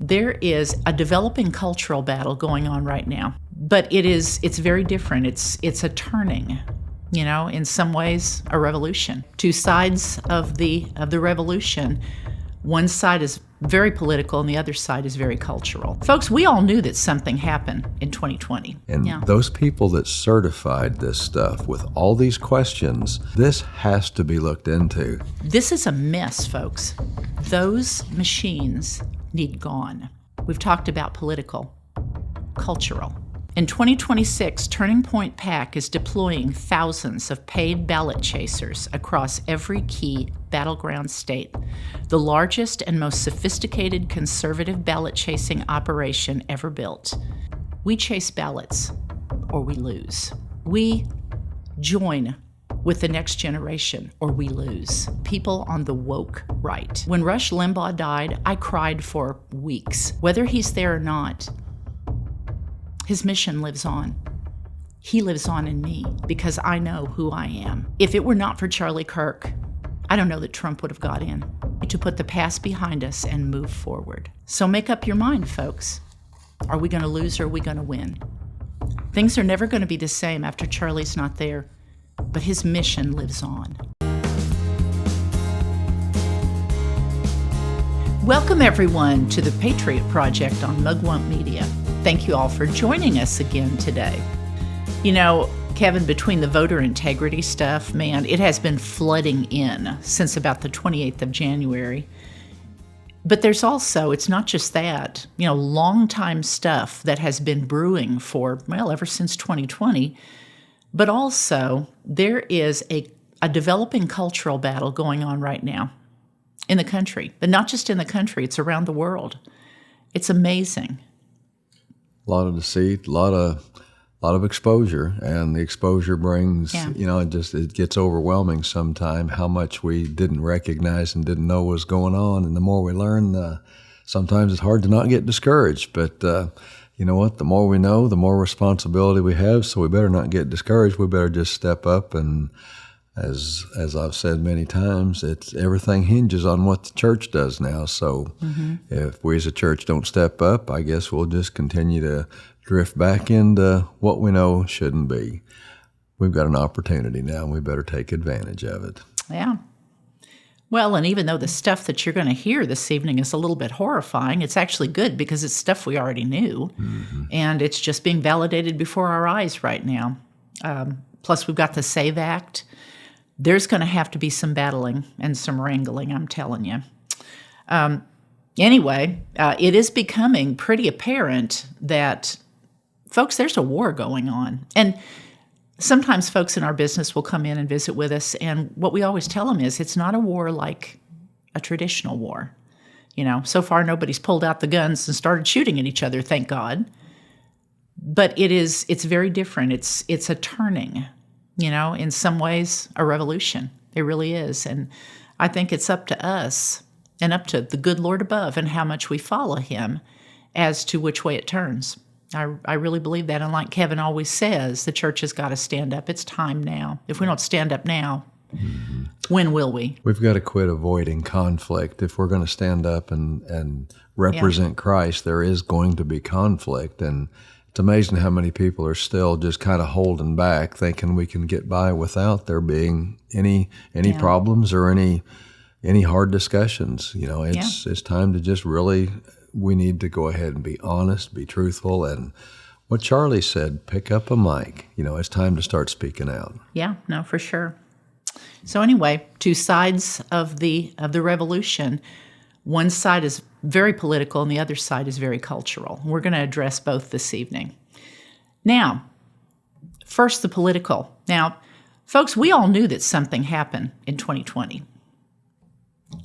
there is a developing cultural battle going on right now, but it's very different. It's a turning, in some ways a revolution. Two sides of the revolution. One side is very political and the other side is very cultural. Folks, we all knew that something happened in 2020. And those people that certified this stuff with all these questions, this has to be looked into. This is a mess, folks. Those machines need gone. We've talked about political, cultural. In 2026, Turning Point PAC is deploying thousands of paid ballot chasers across every key battleground state, the largest and most sophisticated conservative ballot chasing operation ever built. We chase ballots, or we lose. We join with the next generation, or we lose. People on the woke right. When Rush Limbaugh died, I cried for weeks. Whether he's there or not, his mission lives on. He lives on in me because I know who I am. If it were not for Charlie Kirk, I don't know that Trump would have got in. To put the past behind us and move forward. So make up your mind, folks. Are we going to lose or are we going to win? Things are never going to be the same after Charlie's not there, but his mission lives on. Welcome, everyone, to the Patriot Project on Mugwump Media. Thank you all for joining us again today. Kevin, between the voter integrity stuff, man, it has been flooding in since about the 28th of January. But there's also, it's not just that, long-time stuff that has been brewing for, ever since 2020. But also, there is a developing cultural battle going on right now in the country. But not just in the country, it's around the world. It's amazing. A lot of deceit, a lot of exposure, and the exposure brings, it gets overwhelming sometimes how much we didn't recognize and didn't know was going on. And the more we learn, sometimes it's hard to not get discouraged. But you know what? The more we know, the more responsibility we have. So we better not get discouraged. We better just step up. And as I've said many times, everything hinges on what the church does now. So if we as a church don't step up, I guess we'll just continue to drift back into what we know shouldn't be. We've got an opportunity now, and we better take advantage of it. Yeah. Well, and even though the stuff that you're going to hear this evening is a little bit horrifying, it's actually good because it's stuff we already knew, and it's just being validated before our eyes right now. Plus, we've got the SAVE Act. There's going to have to be some battling and some wrangling, I'm telling you. Anyway, it is becoming pretty apparent that, folks, there's a war going on. And sometimes folks in our business will come in and visit with us, and what we always tell them is it's not a war like a traditional war. So far nobody's pulled out the guns and started shooting at each other, thank God. But it's very different. It's a turning. In some ways, a revolution. It really is. And I think it's up to us and up to the good Lord above and how much we follow him as to which way it turns. I really believe that. And like Kevin always says, the church has got to stand up. It's time now. If we don't stand up now, when will we? We've got to quit avoiding conflict. If we're going to stand up and represent Christ, there is going to be conflict. And it's amazing how many people are still just kind of holding back, thinking we can get by without there being any problems or any hard discussions. It's time to just really, we need to go ahead and be honest, be truthful, and what Charlie said, pick up a mic. It's time to start speaking out. Yeah, no, for sure. So anyway, two sides of the revolution. One side is very political and the other side is very cultural. We're going to address both this evening. Now, first the political. Now, folks, we all knew that something happened in 2020.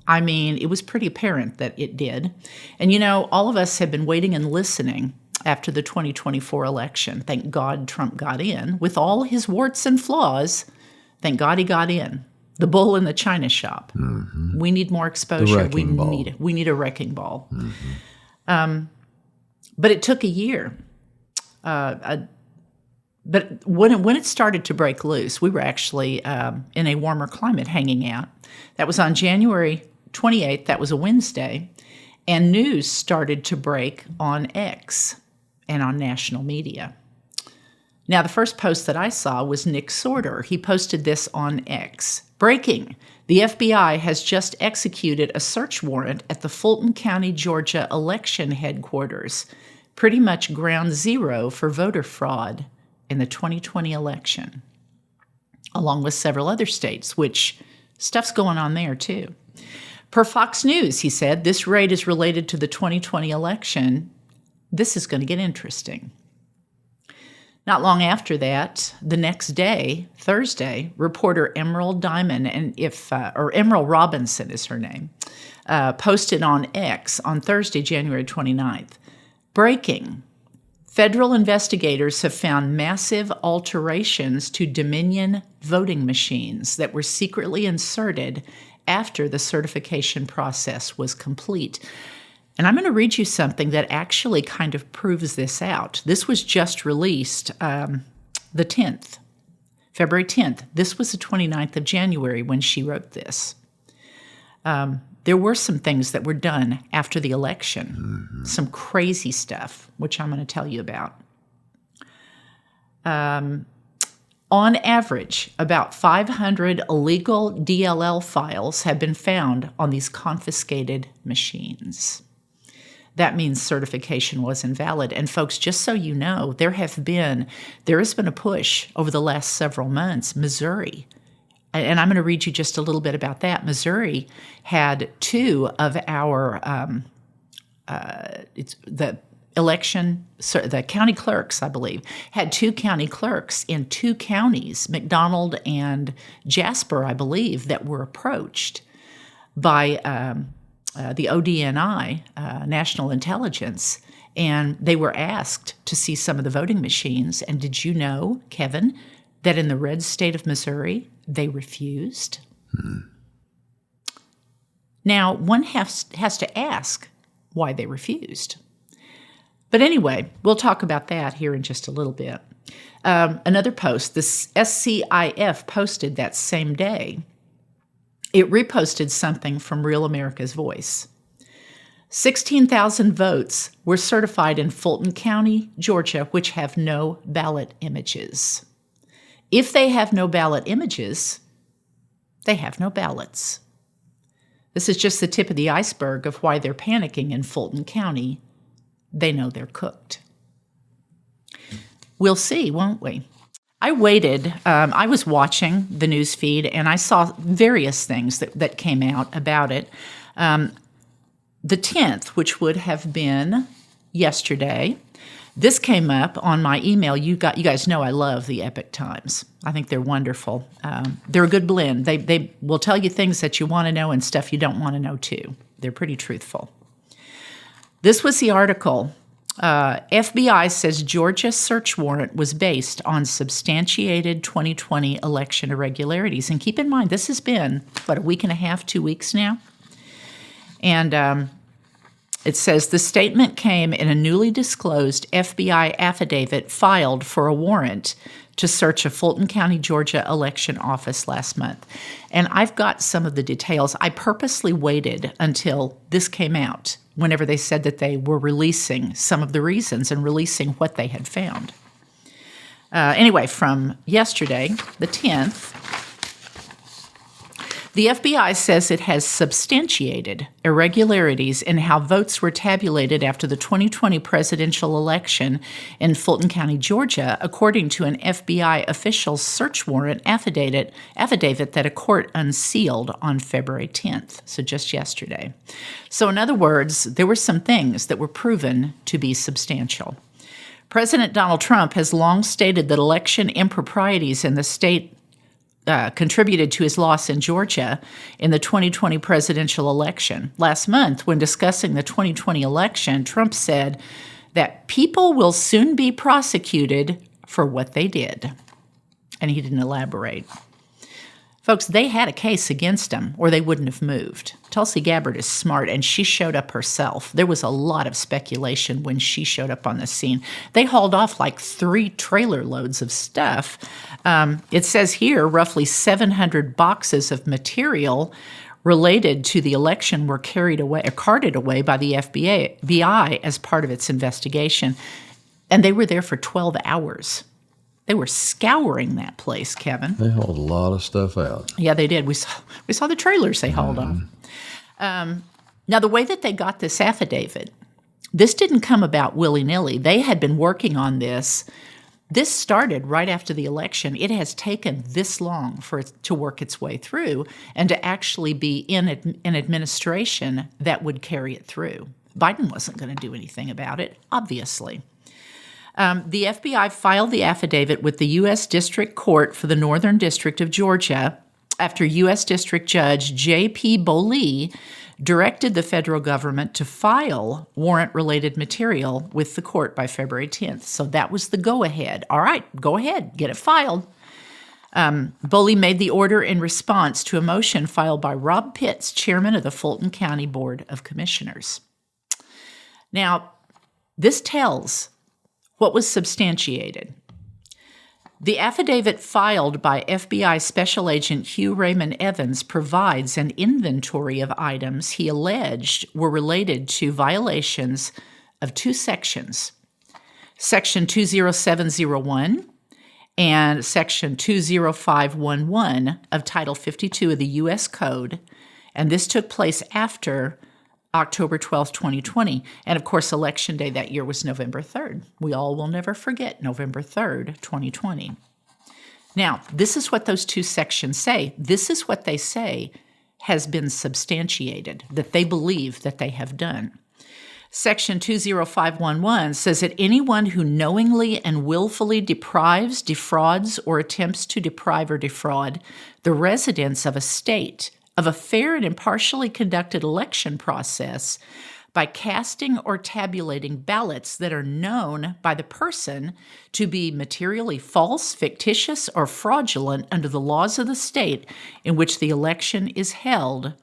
It was pretty apparent that it did. And all of us have been waiting and listening after the 2024 election. Thank God Trump got in. With all his warts and flaws, thank God he got in. The bull in the china shop. Mm-hmm. We need more exposure. We need a wrecking ball. Mm-hmm. But it took a year. But when it started to break loose, we were actually in a warmer climate hanging out. That was on January 28th. That was a Wednesday. And news started to break on X and on national media. Now, the first post that I saw was Nick Sorter. He posted this on X. Breaking. The FBI has just executed a search warrant at the Fulton County, Georgia election headquarters, pretty much ground zero for voter fraud in the 2020 election, along with several other states, which stuff's going on there too. Per Fox News, he said, this raid is related to the 2020 election. This is going to get interesting. Not long after that, the next day, Thursday, reporter Emerald Robinson is her name, posted on X on Thursday, January 29th. Breaking. Federal investigators have found massive alterations to Dominion voting machines that were secretly inserted after the certification process was complete. And I'm going to read you something that actually kind of proves this out. This was just released the 10th, February 10th. This was the 29th of January when she wrote this. There were some things that were done after the election, some crazy stuff, which I'm going to tell you about. On average, about 500 illegal DLL files have been found on these confiscated machines. That means certification was invalid. And folks, just so you know, there has been a push over the last several months. Missouri, and I'm going to read you just a little bit about that. Missouri had two of our the county clerks, I believe, had two county clerks in two counties, McDonald and Jasper, I believe, that were approached by the ODNI, National Intelligence, and they were asked to see some of the voting machines. And did you know, Kevin, that in the red state of Missouri, they refused? Now, one has to ask why they refused. But anyway, we'll talk about that here in just a little bit. Another post, the SCIF posted that same day. It reposted something from Real America's Voice. 16,000 votes were certified in Fulton County, Georgia, which have no ballot images. If they have no ballot images, they have no ballots. This is just the tip of the iceberg of why they're panicking in Fulton County. They know they're cooked. We'll see, won't we? I waited. I was watching the news feed, and I saw various things that came out about it. The 10th, which would have been yesterday, this came up on my email. You guys know I love the Epic Times. I think they're wonderful. They're a good blend. They will tell you things that you want to know and stuff you don't want to know too. They're pretty truthful. This was the article. FBI says Georgia search warrant was based on substantiated 2020 election irregularities. And keep in mind, this has been, a week and a half, 2 weeks now? And it says the statement came in a newly disclosed FBI affidavit filed for a warrant to search a Fulton County, Georgia election office last month. And I've got some of the details. I purposely waited until this came out, whenever they said that they were releasing some of the reasons and releasing what they had found. Anyway, from yesterday, the 10th, the FBI says it has substantiated irregularities in how votes were tabulated after the 2020 presidential election in Fulton County, Georgia, according to an FBI official's search warrant affidavit that a court unsealed on February 10th, so just yesterday. So in other words, there were some things that were proven to be substantial. President Donald Trump has long stated that election improprieties in the state contributed to his loss in Georgia in the 2020 presidential election. Last month, when discussing the 2020 election, Trump said that people will soon be prosecuted for what they did. And he didn't elaborate. Folks, they had a case against him, or they wouldn't have moved. Tulsi Gabbard is smart, and she showed up herself. There was a lot of speculation when she showed up on the scene. They hauled off like 3 trailer loads of stuff. It says here roughly 700 boxes of material related to the election were carted away by the FBI as part of its investigation. And they were there for 12 hours. They were scouring that place, Kevin. They hauled a lot of stuff out. Yeah, they did. We saw the trailers they hauled off. Now, the way that they got this affidavit, this didn't come about willy-nilly. They had been working on this. This started right after the election. It has taken this long for it to work its way through and to actually be in an administration that would carry it through. Biden wasn't going to do anything about it, obviously. The FBI filed the affidavit with the U.S. District Court for the Northern District of Georgia after U.S. District Judge J.P. Boley directed the federal government to file warrant-related material with the court by February 10th. So that was the go-ahead. All right, go ahead, get it filed. Boley made the order in response to a motion filed by Rob Pitts, chairman of the Fulton County Board of Commissioners. Now, this tells what was substantiated. The affidavit filed by FBI Special Agent Hugh Raymond Evans provides an inventory of items he alleged were related to violations of two sections, Section 20701 and Section 20511 of Title 52 of the U.S. Code, and this took place after October 12, 2020. And of course, Election Day that year was November 3rd. We all will never forget November 3rd, 2020. Now, this is what those two sections say. This is what they say has been substantiated, that they believe that they have done. Section 20511 says that anyone who knowingly and willfully deprives, defrauds, or attempts to deprive or defraud the residents of a state of a fair and impartially conducted election process by casting or tabulating ballots that are known by the person to be materially false, fictitious, or fraudulent under the laws of the state in which the election is held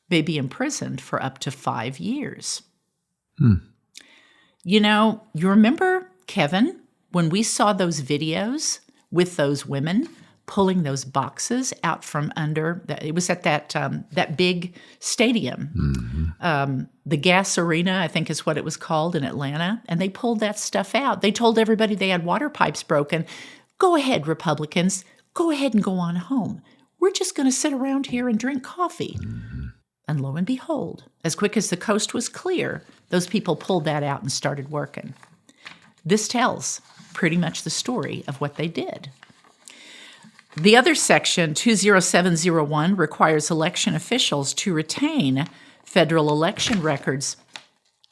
may be imprisoned for up to 5 years. You know, you remember, Kevin, when we saw those videos with those women pulling those boxes out from under, it was at that big stadium, the Gas Arena, I think is what it was called in Atlanta, and they pulled that stuff out. They told everybody they had water pipes broken. Go ahead, Republicans. Go ahead and go on home. We're just going to sit around here and drink coffee. And lo and behold, as quick as the coast was clear, those people pulled that out and started working. This tells pretty much the story of what they did. The other section, 20701, requires election officials to retain federal election records.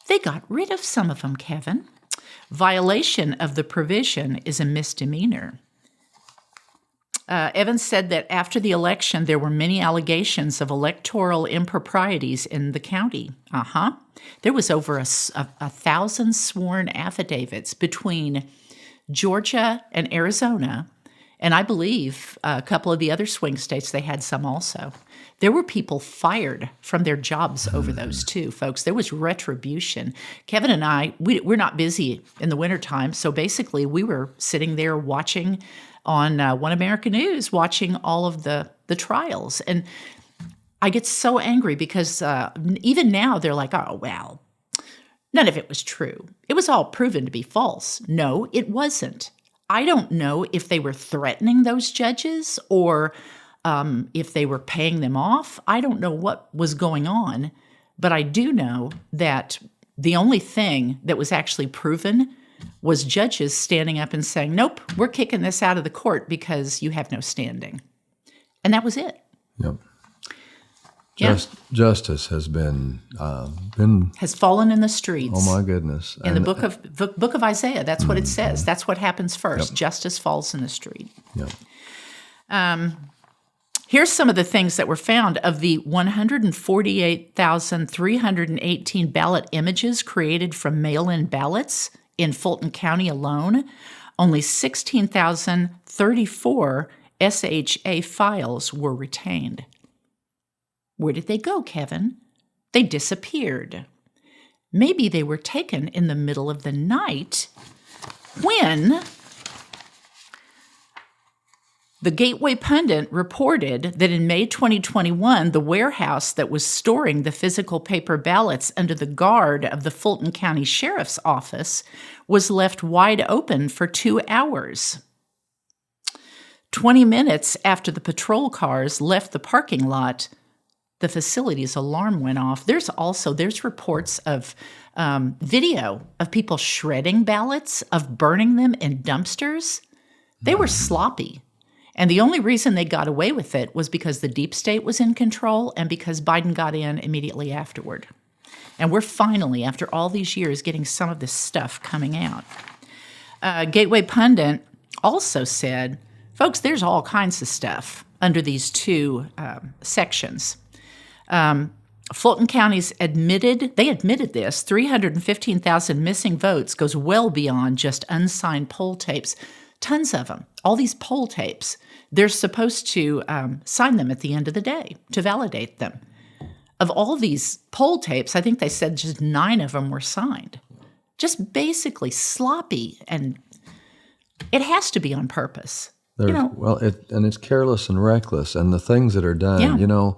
They got rid of some of them, Kevin. Violation of the provision is a misdemeanor. Evans said that after the election, there were many allegations of electoral improprieties in the county. There was over 1,000 sworn affidavits between Georgia and Arizona, and I believe a couple of the other swing states, they had some also. There were people fired from their jobs over those too, folks. There was retribution. Kevin and I, we're not busy in the wintertime, so basically we were sitting there watching on One American News, watching all of the trials. And I get so angry because even now they're like, oh, well, none of it was true. It was all proven to be false. No, it wasn't. I don't know if they were threatening those judges or if they were paying them off. I don't know what was going on, but I do know that the only thing that was actually proven was judges standing up and saying, nope, we're kicking this out of the court because you have no standing. And that was it. Yep. Yeah. Justice has been has fallen in the streets. Oh my goodness! In the book of Isaiah, that's what it says. That's what happens first. Yep. Justice falls in the street. Yep. Here's some of the things that were found. Of the 148,318 ballot images created from mail-in ballots in Fulton County alone, only 16,034 SHA files were retained. Where did they go, Kevin? They disappeared. Maybe they were taken in the middle of the night when The Gateway Pundit reported that in May 2021, the warehouse that was storing the physical paper ballots under the guard of the Fulton County Sheriff's Office was left wide open for 2 hours. 20 minutes after the patrol cars left the parking lot, the facility's alarm went off. There's reports of video of people shredding ballots, of burning them in dumpsters. They were sloppy. And the only reason they got away with it was because the deep state was in control and because Biden got in immediately afterward. And we're finally, after all these years, getting some of this stuff coming out. Gateway Pundit also said, folks, there's all kinds of stuff under these two sections. Fulton County's admitted this, 315,000 missing votes goes well beyond just unsigned poll tapes. Tons of them, all these poll tapes. They're supposed to sign them at the end of the day to validate them. Of all these poll tapes, I think they said just 9 of them were signed. Just basically sloppy, and it has to be on purpose. And it's careless and reckless, and the things that are done,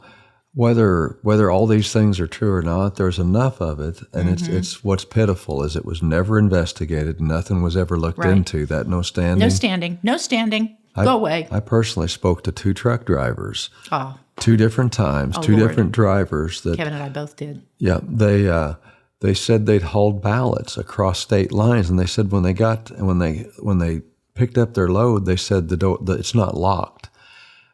whether all these things are true or not, there's enough of it, and it's what's pitiful is it was never investigated, nothing was ever looked into. That no standing. Go away. I personally spoke to 2 truck drivers. 2 different times, two Lord. Different drivers. That Kevin and I both did. Yeah, they said they'd hauled ballots across state lines, and they said when they picked up their load, they said the door it's not locked.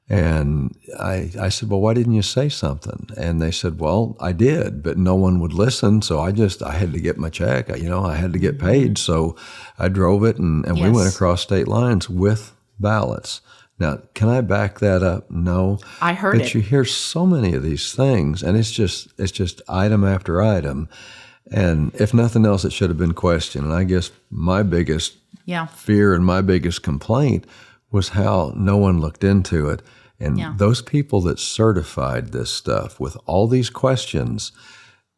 And I said, well, why didn't you say something? And they said, well, I did, but no one would listen. So I had to get my check. I had to get paid. So I drove it, and we went across state lines with ballots. Now, can I back that up? No. I heard it. But you hear so many of these things, and it's just item after item. And if nothing else, it should have been questioned. And I guess my biggest fear and my biggest complaint was how no one looked into it. And those people that certified this stuff with all these questions,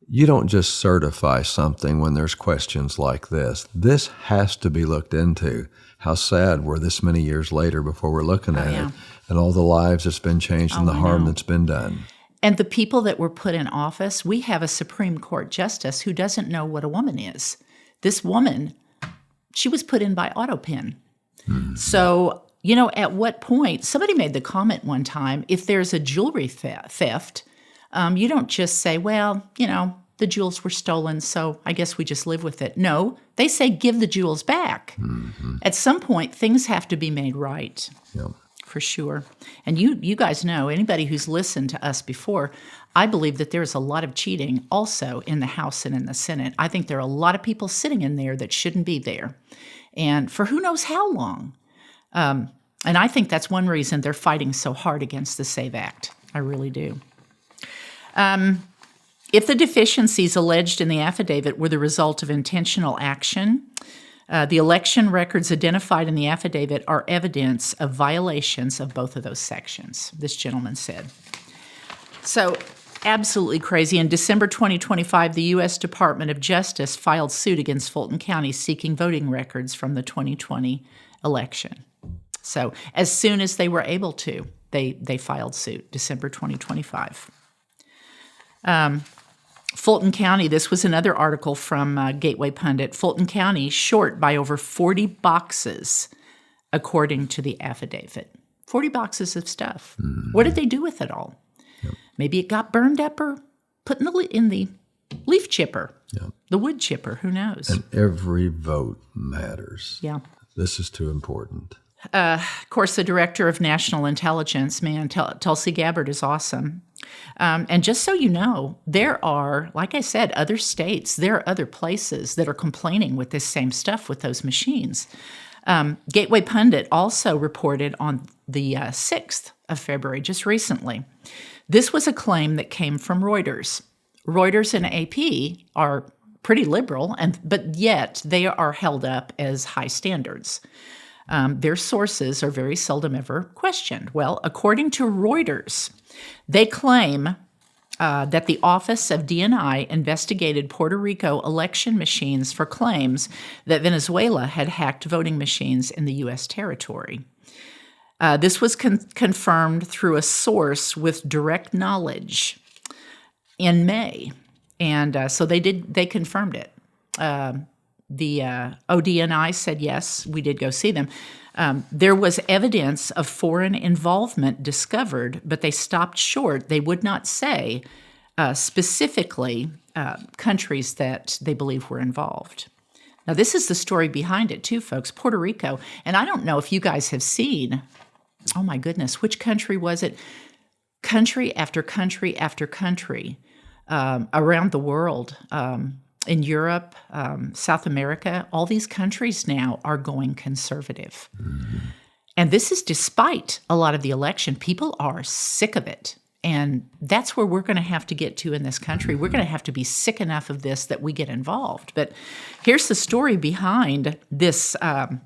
you don't just certify something when there's questions like this. This has to be looked into. How sad we're this many years later before we're looking at it, and all the lives that's been changed and the harm that's been done. And the people that were put in office, we have a Supreme Court justice who doesn't know what a woman is. This woman, she was put in by autopin. So, at what point, somebody made the comment one time, if there's a jewelry theft, you don't just say, well, the jewels were stolen, so I guess we just live with it. No, they say give the jewels back. At some point, things have to be made right, for sure. And you guys know, anybody who's listened to us before, I believe that there's a lot of cheating also in the House and in the Senate. I think there are a lot of people sitting in there that shouldn't be there, and for who knows how long. And I think that's one reason they're fighting so hard against the SAVE Act. I really do. If the deficiencies alleged in the affidavit were the result of intentional action, the election records identified in the affidavit are evidence of violations of both of those sections, this gentleman said. So, absolutely crazy. In December 2025, the U.S. Department of Justice filed suit against Fulton County seeking voting records from the 2020 election. So, as soon as they were able to, they filed suit, December 2025. Fulton County, this was another article from Gateway Pundit. Fulton County short by over 40 boxes, according to the affidavit. 40 boxes of stuff. What did they do with it all? Maybe it got burned up or put in the leaf chipper, the wood chipper, who knows? And every vote matters. Yeah. This is too important. Of course, the Director of National Intelligence, Tulsi Gabbard, is awesome. And just so you know, there are, like I said, other states, there are other places that are complaining with this same stuff with those machines. Gateway Pundit also reported on the 6th of February, just recently. This was a claim that came from Reuters. Reuters and AP are pretty liberal, but yet they are held up as high standards. Their sources are very seldom ever questioned. Well, according to Reuters, they claim that the Office of D&I investigated Puerto Rico election machines for claims that Venezuela had hacked voting machines in the U.S. territory. This was confirmed through a source with direct knowledge in May, and so they confirmed it. The ODNI said, yes, we did go see them. There was evidence of foreign involvement discovered, but they stopped short. They would not say specifically countries that they believe were involved. Now, this is the story behind it, too, folks. Puerto Rico, and I don't know if you guys have seen, oh my goodness, which country was it? Country after country after country around the world, in Europe, South America, all these countries now are going conservative. Mm-hmm. And this is despite a lot of the election. People are sick of it. And that's where we're going to have to get to in this country. We're going to have to be sick enough of this that we get involved. But here's the story behind this, the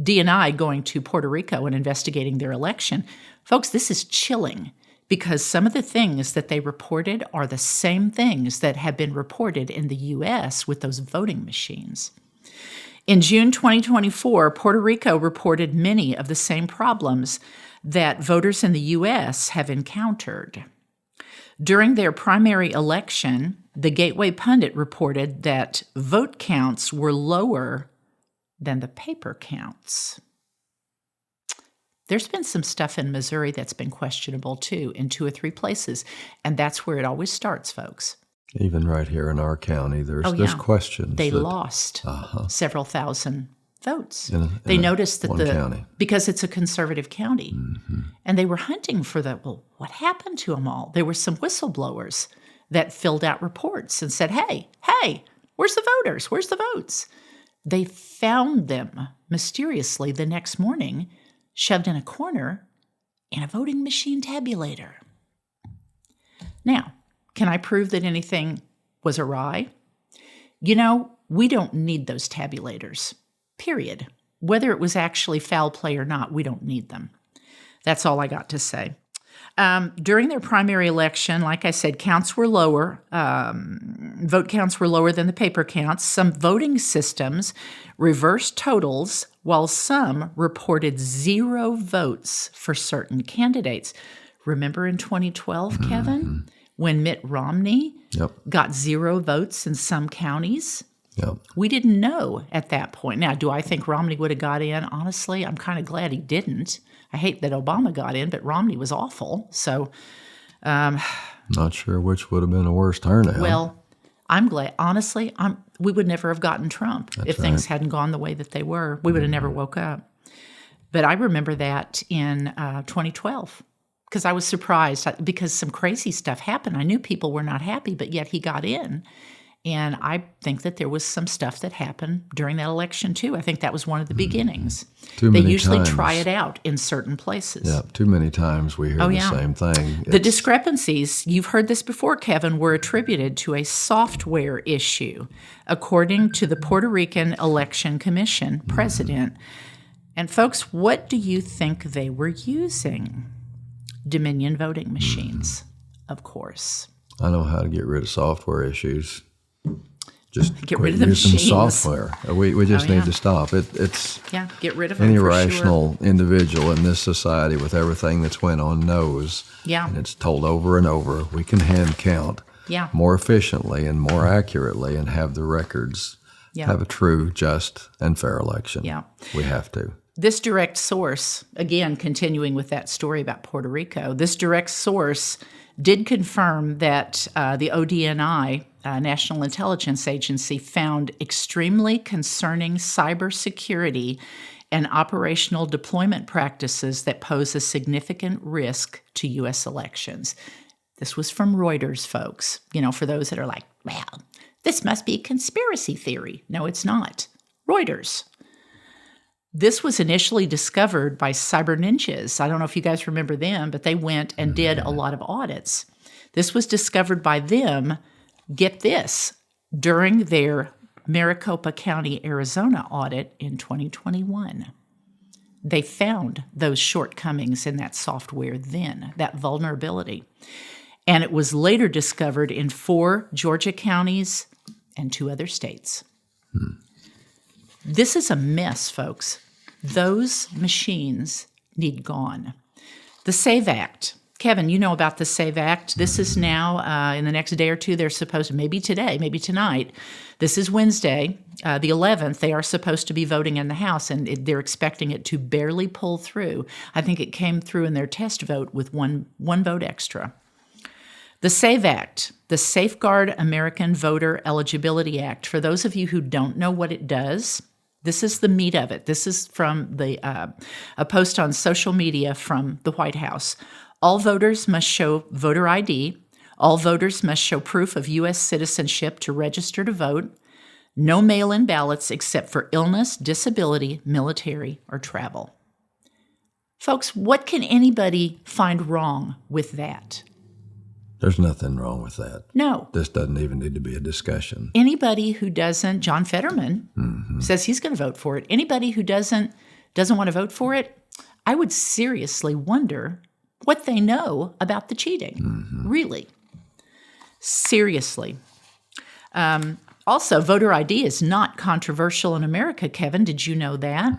DNI going to Puerto Rico and investigating their election. Folks, this is chilling, because some of the things that they reported are the same things that have been reported in the U.S. with those voting machines. In June 2024, Puerto Rico reported many of the same problems that voters in the U.S. have encountered. During their primary election, the Gateway Pundit reported that vote counts were lower than the paper counts. There's been some stuff in Missouri that's been questionable, too, in 2 or 3 places, and that's where it always starts, folks. Even right here in our county, there's questions. They lost several thousand votes. They noticed that county. Because it's a conservative county, and they were hunting for what happened to them all? There were some whistleblowers that filled out reports and said, hey, where's the voters? Where's the votes? They found them mysteriously the next morning, shoved in a corner in a voting machine tabulator. Now, can I prove that anything was awry? You know, we don't need those tabulators, period. Whether it was actually foul play or not, we don't need them. That's all I got to say. During their primary election, like I said, counts were lower. Vote counts were lower than the paper counts. Some voting systems reversed totals, while some reported 0 votes for certain candidates. Remember in 2012, Kevin, when Mitt Romney got 0 votes in some counties? Yep. We didn't know at that point. Now, do I think Romney would have got in? Honestly, I'm kind of glad he didn't. I hate that Obama got in, but Romney was awful. So, not sure which would have been a worse turnout. Well, I'm glad. Honestly, we would never have gotten Trump if things hadn't gone the way that they were. We would have never woke up. But I remember that in 2012 because I was surprised because some crazy stuff happened. I knew people were not happy, but yet he got in. And I think that there was some stuff that happened during that election, too. I think that was one of the beginnings. They usually try it out in certain places. Yeah, too many times we hear the same thing. The discrepancies, you've heard this before, Kevin, were attributed to a software issue, according to the Puerto Rican Election Commission president. And folks, what do you think they were using? Dominion voting machines, of course. I know how to get rid of software issues. Just get rid of the machines. Using software. We just need to stop. It's get rid of them. Any rational individual in this society with everything that's went on knows. Yeah. And it's told over and over. We can hand count more efficiently and more accurately and have the records have a true, just, and fair election. Yeah. We have to. This direct source, again, continuing with that story about Puerto Rico, this direct source did confirm that the ODNI, National Intelligence Agency, found extremely concerning cybersecurity and operational deployment practices that pose a significant risk to U.S. elections. This was from Reuters, folks. You know, for those that are like, well, this must be a conspiracy theory. No, it's not. Reuters. This was initially discovered by cyber ninjas. I don't know if you guys remember them, but they went and did a lot of audits. This was discovered by them, get this, during their Maricopa County, Arizona audit in 2021. They found those shortcomings in that software then, that vulnerability. And it was later discovered in 4 Georgia counties and 2 other states. This is a mess, folks. Those machines need gone. The SAVE Act. Kevin, you know about the SAVE Act. This is now, in the next day or two, they're supposed to, maybe today, maybe tonight. This is Wednesday, the 11th. They are supposed to be voting in the House, and they're expecting it to barely pull through. I think it came through in their test vote with one vote extra. The SAVE Act, the Safeguard American Voter Eligibility Act. For those of you who don't know what it does, this is the meat of it. This is from a post on social media from the White House. All voters must show voter ID. All voters must show proof of U.S. citizenship to register to vote. No mail-in ballots except for illness, disability, military, or travel. Folks, what can anybody find wrong with that? There's nothing wrong with that. No. This doesn't even need to be a discussion. Anybody who doesn't, John Fetterman says he's going to vote for it. Anybody who doesn't want to vote for it, I would seriously wonder what they know about the cheating. Really. Seriously. Also, voter ID is not controversial in America, Kevin. Did you know that?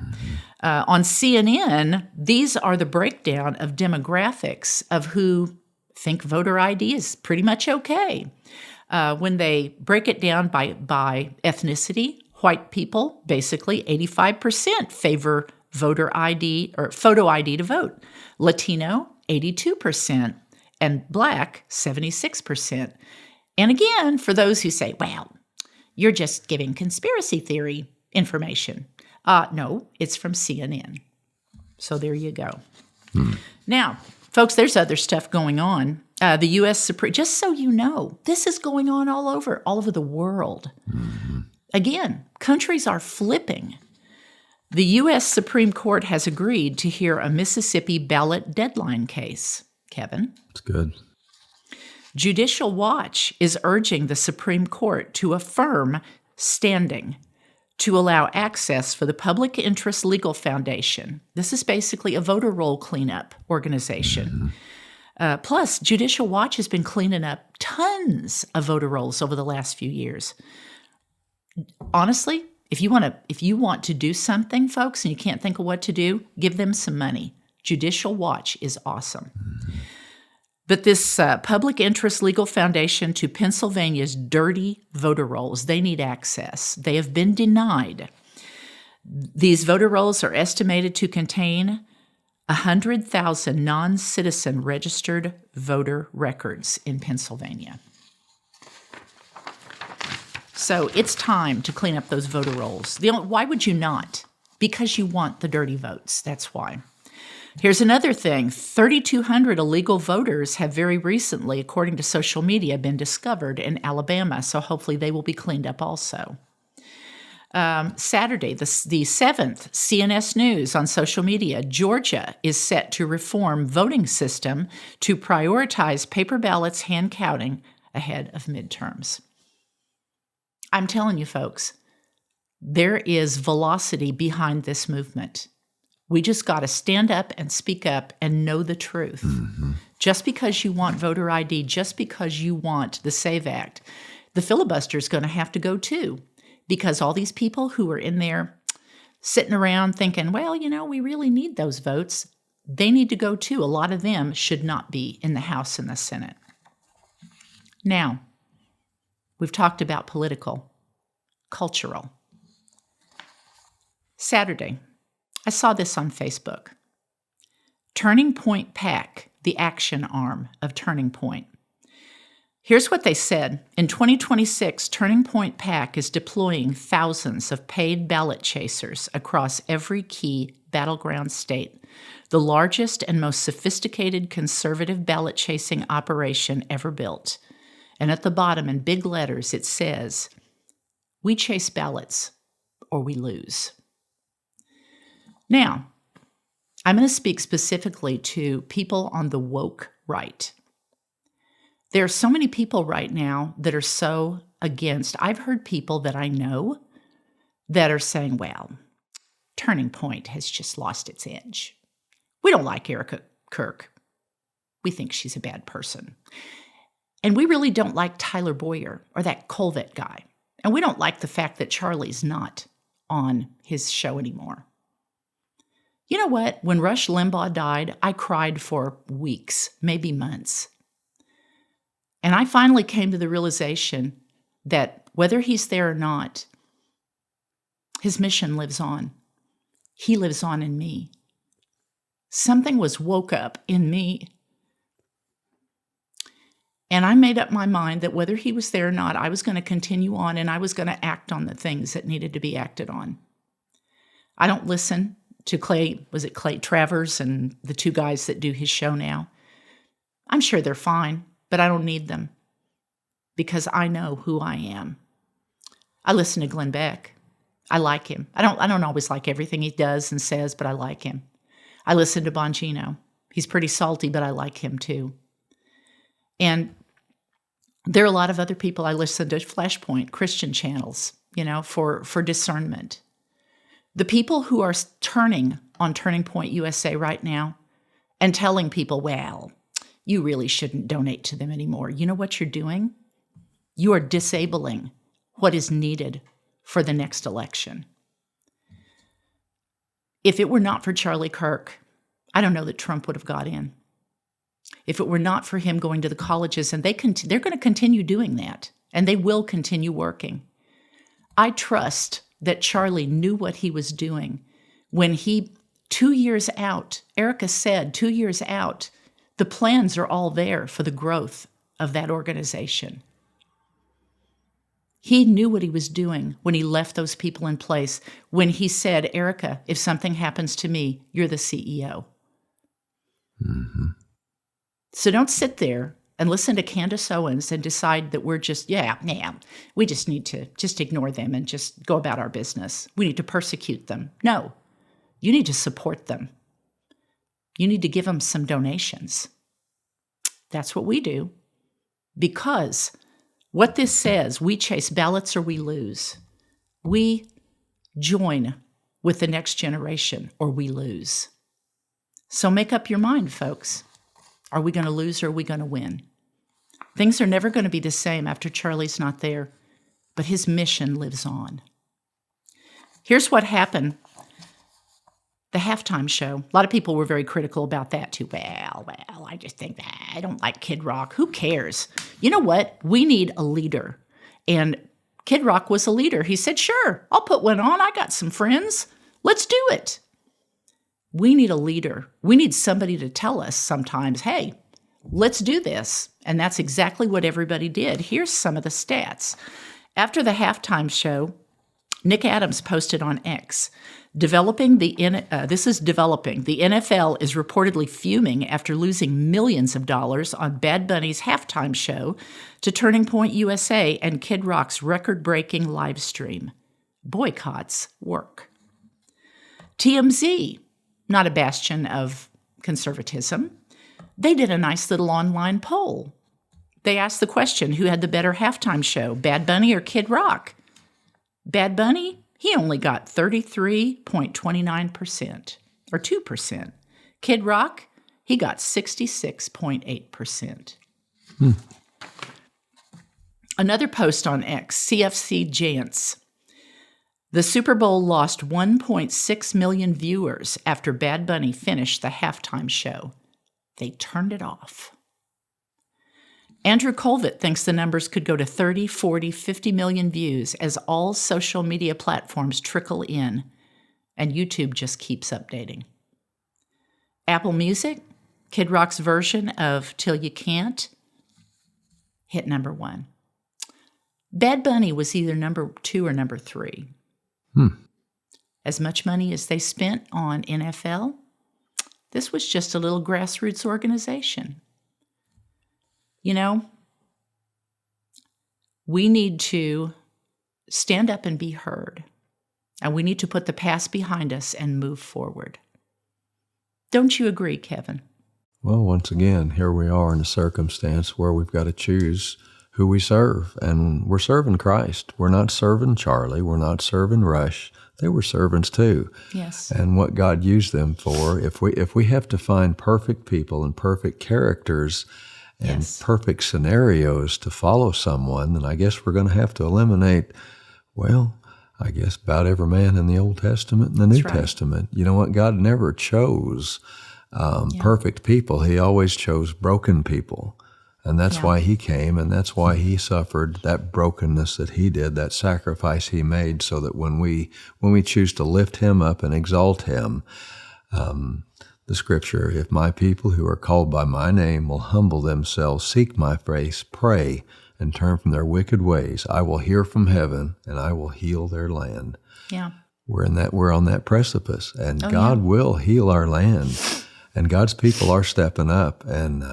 On CNN, these are the breakdown of demographics of who think voter ID is pretty much okay. When they break it down by ethnicity, white people, basically 85% favor voter ID or photo ID to vote. Latino, 82%, and Black, 76%. And again, for those who say, well, you're just giving conspiracy theory information. No, it's from CNN. So there you go. Now, folks, there's other stuff going on. The U.S. Supreme, just so you know, this is going on all over the world. Again, countries are flipping. The U.S. Supreme Court has agreed to hear a Mississippi ballot deadline case. Kevin? It's good. Judicial Watch is urging the Supreme Court to affirm standing to allow access for the Public Interest Legal Foundation. This is basically a voter roll cleanup organization. Plus, Judicial Watch has been cleaning up tons of voter rolls over the last few years. Honestly, if you want to do something, folks, and you can't think of what to do, give them some money. Judicial Watch is awesome. But this Public Interest Legal Foundation to Pennsylvania's dirty voter rolls, they need access. They have been denied. These voter rolls are estimated to contain 100,000 non-citizen registered voter records in Pennsylvania. So it's time to clean up those voter rolls. Why would you not? Because you want the dirty votes. That's why. Here's another thing. 3,200 illegal voters have very recently, according to social media, been discovered in Alabama, so hopefully they will be cleaned up also. Saturday, the 7th, CNS News on social media, Georgia is set to reform voting system to prioritize paper ballots hand counting ahead of midterms. I'm telling you, folks, there is velocity behind this movement. We just got to stand up and speak up and know the truth. Just because you want voter ID, just because you want the SAVE Act, the filibuster is going to have to go too, because all these people who are in there sitting around thinking, well, we really need those votes, they need to go too. A lot of them should not be in the House and the Senate. Now, we've talked about political, cultural. Saturday, I saw this on Facebook. Turning Point PAC, the action arm of Turning Point. Here's what they said. In 2026, Turning Point PAC is deploying thousands of paid ballot chasers across every key battleground state, the largest and most sophisticated conservative ballot chasing operation ever built. And at the bottom in big letters, it says, "We chase ballots or we lose." Now, I'm going to speak specifically to people on the woke right. There are so many people right now that are so against. I've heard people that I know that are saying, well, Turning Point has just lost its edge. We don't like Erica Kirk. We think she's a bad person. And we really don't like Tyler Boyer or that Colvett guy. And we don't like the fact that Charlie's not on his show anymore. You know what? When Rush Limbaugh died, I cried for weeks, maybe months. And I finally came to the realization that whether he's there or not, his mission lives on. He lives on in me. Something was woke up in me. And I made up my mind that whether he was there or not, I was going to continue on and I was going to act on the things that needed to be acted on. I don't listen to Clay Travers and the two guys that do his show now. I'm sure they're fine, but I don't need them because I know who I am. I listen to Glenn Beck. I like him. I don't always like everything he does and says, but I like him. I listen to Bongino. He's pretty salty, but I like him too. And there are a lot of other people. I listen to Flashpoint, Christian channels, for discernment. The people who are turning on Turning Point USA right now and telling people, well, you really shouldn't donate to them anymore. You know what you're doing? You are disabling what is needed for the next election. If it were not for Charlie Kirk, I don't know that Trump would have got in. If it were not for him going to the colleges, and they're going to continue doing that, and they will continue working. I trust that Charlie knew what he was doing when 2 years out, Erica said 2 years out, the plans are all there for the growth of that organization. He knew what he was doing when he left those people in place, when he said, Erica, if something happens to me, you're the CEO. Mm-hmm. So don't sit there and listen to Candace Owens and decide that we're just, we just need to just ignore them and just go about our business. We need to persecute them. No, you need to support them. You need to give them some donations. That's what we do. Because what this says, we chase ballots or we lose. We join with the next generation or we lose. So make up your mind, folks. Are we going to lose or are we going to win? Things are never going to be the same after Charlie's not there, but his mission lives on. Here's what happened. The halftime show. A lot of people were very critical about that too. Well, I just think that I don't like Kid Rock. Who cares? You know what? We need a leader. And Kid Rock was a leader. He said, sure, I'll put one on. I got some friends. Let's do it. We need a leader. We need somebody to tell us sometimes, hey, let's do this. And that's exactly what everybody did. Here's some of the stats. After the halftime show, Nick Adams posted on X, developing. The NFL is reportedly fuming after losing millions of dollars on Bad Bunny's halftime show to Turning Point USA and Kid Rock's record-breaking live stream. Boycotts work. TMZ, not a bastion of conservatism, they did a nice little online poll. They asked the question, who had the better halftime show, Bad Bunny or Kid Rock? Bad Bunny, he only got 33.29%, or 2%. Kid Rock, he got 66.8%. Another post on X, CFC Giants. The Super Bowl lost 1.6 million viewers after Bad Bunny finished the halftime show. They turned it off. Andrew Colvett thinks the numbers could go to 30, 40, 50 million views as all social media platforms trickle in, and YouTube just keeps updating. Apple Music, Kid Rock's version of Till You Can't, hit number 1. Bad Bunny was either number 2 or number 3. As much money as they spent on NFL, this was just a little grassroots organization. You know, we need to stand up and be heard, and we need to put the past behind us and move forward. Don't you agree, Kevin? Well, once again, here we are in a circumstance where we've got to choose who we serve, and we're serving Christ. We're not serving Charlie. We're not serving Rush. They were servants too. Yes. And what God used them for, if we have to find perfect people and perfect characters and perfect scenarios to follow someone, then I guess we're going to have to eliminate, well, I guess, about every man in the Old Testament and the New right. Testament. You know what? God never chose perfect people. He always chose broken people. And that's why he came, and that's why he suffered that brokenness that he did, that sacrifice he made, so that when we choose to lift him up and exalt him, the scripture, if my people who are called by my name will humble themselves, seek my face, pray, and turn from their wicked ways, I will hear from heaven, and I will heal their land. Yeah. We're on that precipice, and God will heal our land, and God's people are stepping up, and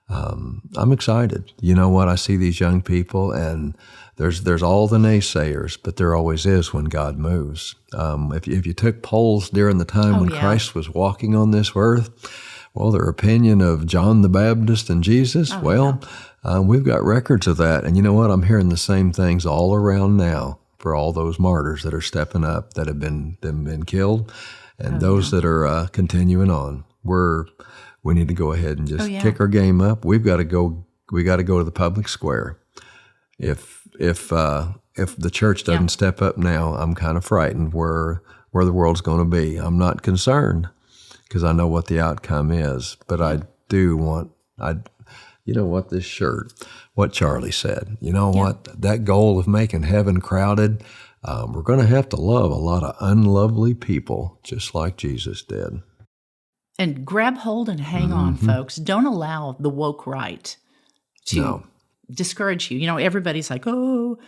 I'm excited. You know what? I see these young people, and there's all the naysayers, but there always is when God moves. If you took polls during the time when Christ was walking on this earth, well, their opinion of John the Baptist and Jesus, we've got records of that. And you know what? I'm hearing the same things all around now for all those martyrs that are stepping up, that have been killed, and those that are continuing on. We need to go ahead and just kick our game up. We got to go to the public square. If the church doesn't step up now, I'm kind of frightened where the world's going to be. I'm not concerned because I know what the outcome is, but I do want, you know what, this shirt, what Charlie said, you know what, that goal of making heaven crowded, we're going to have to love a lot of unlovely people just like Jesus did. And grab hold and hang on, folks. Don't allow the woke right to discourage you. You know, everybody's like, oh,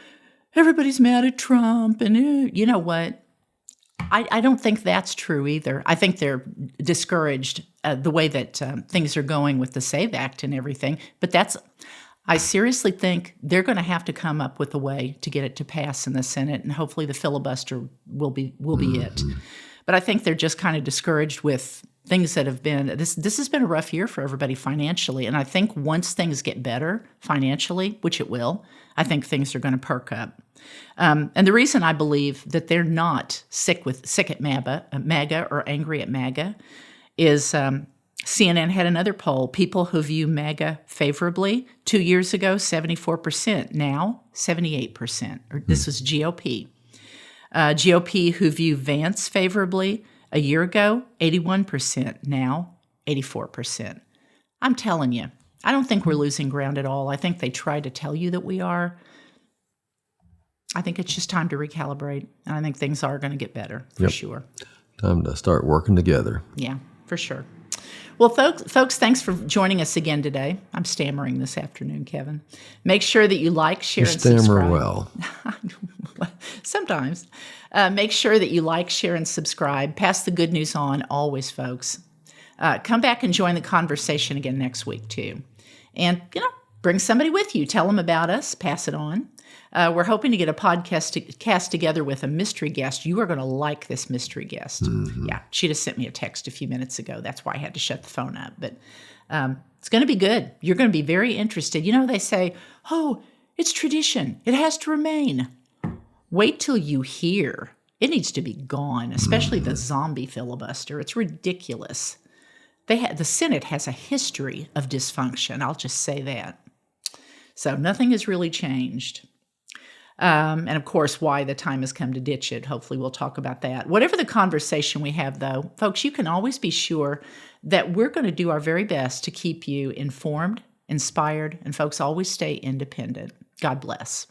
everybody's mad at Trump. And you know what? I don't think that's true either. I think they're discouraged the way that things are going with the SAVE Act and everything. But I seriously think they're going to have to come up with a way to get it to pass in the Senate, and hopefully the filibuster will be it. But I think they're just kind of discouraged with things that have been, this has been a rough year for everybody financially. And I think once things get better financially, which it will, I think things are going to perk up. And the reason I believe that they're not sick at MAGA or angry at MAGA is CNN had another poll. People who view MAGA favorably 2 years ago, 74%. Now, 78%. This was GOP. GOP who view Vance favorably a year ago, 81%. Now, 84%. I'm telling you, I don't think we're losing ground at all. I think they try to tell you that we are. I think it's just time to recalibrate, and I think things are going to get better, for sure. Time to start working together. Yeah, for sure. Well, folks, thanks for joining us again today. I'm stammering this afternoon, Kevin. Make sure that you like, share, and subscribe. You stammer well. Sometimes. Make sure that you like, share, and subscribe. Pass the good news on, always, folks. Come back and join the conversation again next week, too. And, bring somebody with you. Tell them about us. Pass it on. We're hoping to get a podcast cast together with a mystery guest. You are going to like this mystery guest. Yeah, she just sent me a text a few minutes ago. That's why I had to shut the phone up. But it's going to be good. You're going to be very interested. They say, oh, it's tradition. It has to remain. Wait till you hear. It needs to be gone, especially the zombie filibuster. It's ridiculous. The Senate has a history of dysfunction. I'll just say that. So nothing has really changed. And of course, why the time has come to ditch it. Hopefully we'll talk about that. Whatever the conversation we have, though, folks, you can always be sure that we're going to do our very best to keep you informed, inspired, and folks, always stay independent. God bless.